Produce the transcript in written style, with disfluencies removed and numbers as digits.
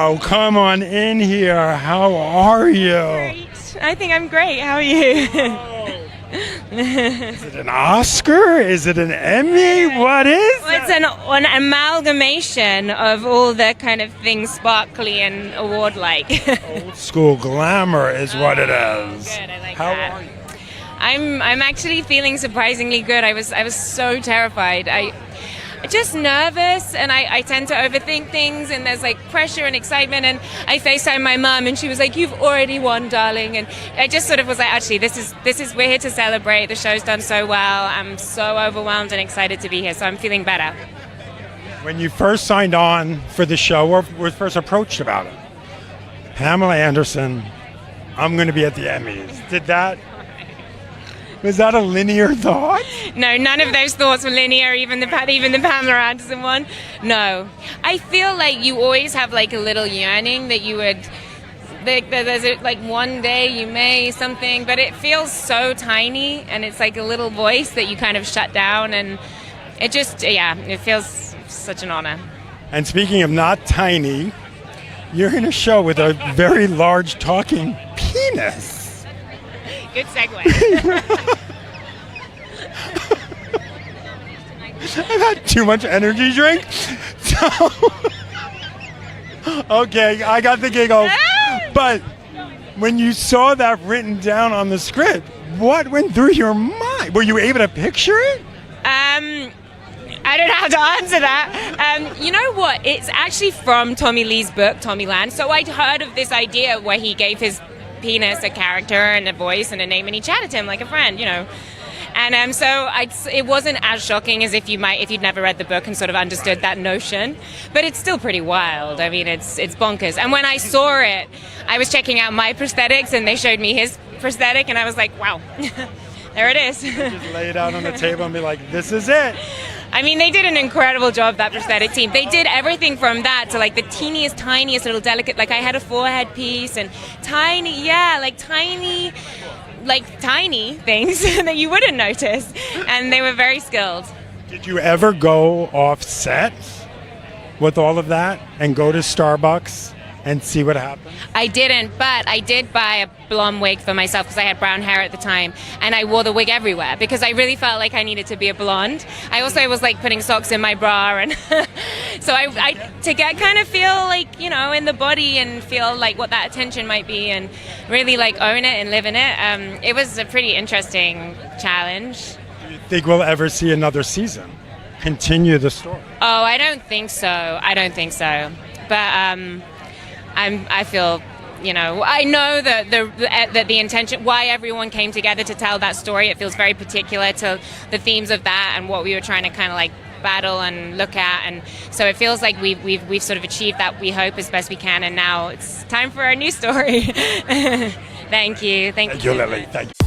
Oh, come on in here. How are you? Great. I think I'm great. How are you? Is it an Oscar? Is it an Emmy? What is Well, it's an amalgamation of all the kind of things sparkly and award-like. Old school glamour is what it is. Good, I like How that. are you? I'm actually feeling surprisingly good. I was so terrified. I just nervous, and I tend to overthink things, and there's like pressure and excitement, and I FaceTimed my mum and she was like, "You've already won, darling." And I just sort of was like, actually this is we're here to celebrate. The show's done so well. I'm so overwhelmed and excited to be here, so I'm feeling better. When you first signed on for the show or were first approached about it, Pamela Anderson, I'm going to be at the Emmys. Was that a linear thought? No, none of those thoughts were linear, even the Pamela Anderson one. No. I feel like you always have like a little yearning that you would, there's like one day you may something, but it feels so tiny, and it's like a little voice that you kind of shut down, and it just, it feels such an honor. And speaking of not tiny, you're in a show with a very large talking penis. Good segue. I've had too much energy drink. So, okay, I got the giggles. But when you saw that written down on the script, what went through your mind? Were you able to picture it? I don't know how to answer that. You know what? It's actually from Tommy Lee's book, Tommyland. So I'd heard of this idea where he gave his penis a character and a voice and a name, and he chatted to him like a friend, And so it wasn't as shocking as if you'd never read the book and sort of understood that notion, but it's still pretty wild. I mean, it's bonkers. And when I saw it, I was checking out my prosthetics, and they showed me his prosthetic, and I was like, wow, there it is. Just lay it out on the table and be like, this is it. I mean, they did an incredible job, that prosthetic team. They did everything from that to like the teeniest, tiniest little delicate, like I had a forehead piece and tiny things that you wouldn't notice. And they were very skilled. Did you ever go off set with all of that and go to Starbucks and see what happened? I didn't, but I did buy a blonde wig for myself because I had brown hair at the time, and I wore the wig everywhere because I really felt like I needed to be a blonde. I also was like putting socks in my bra, and so I to get kind of feel like, in the body and feel like what that attention might be and really like own it and live in it. It was a pretty interesting challenge. Do you think we'll ever see another season? Continue the story? Oh, I don't think so. But I feel, I know that the intention, why everyone came together to tell that story. It feels very particular to the themes of that and what we were trying to kind of like battle and look at, and so it feels like we've sort of achieved that, we hope, as best we can, and now it's time for a new story. Thank you, Lily. Thank you.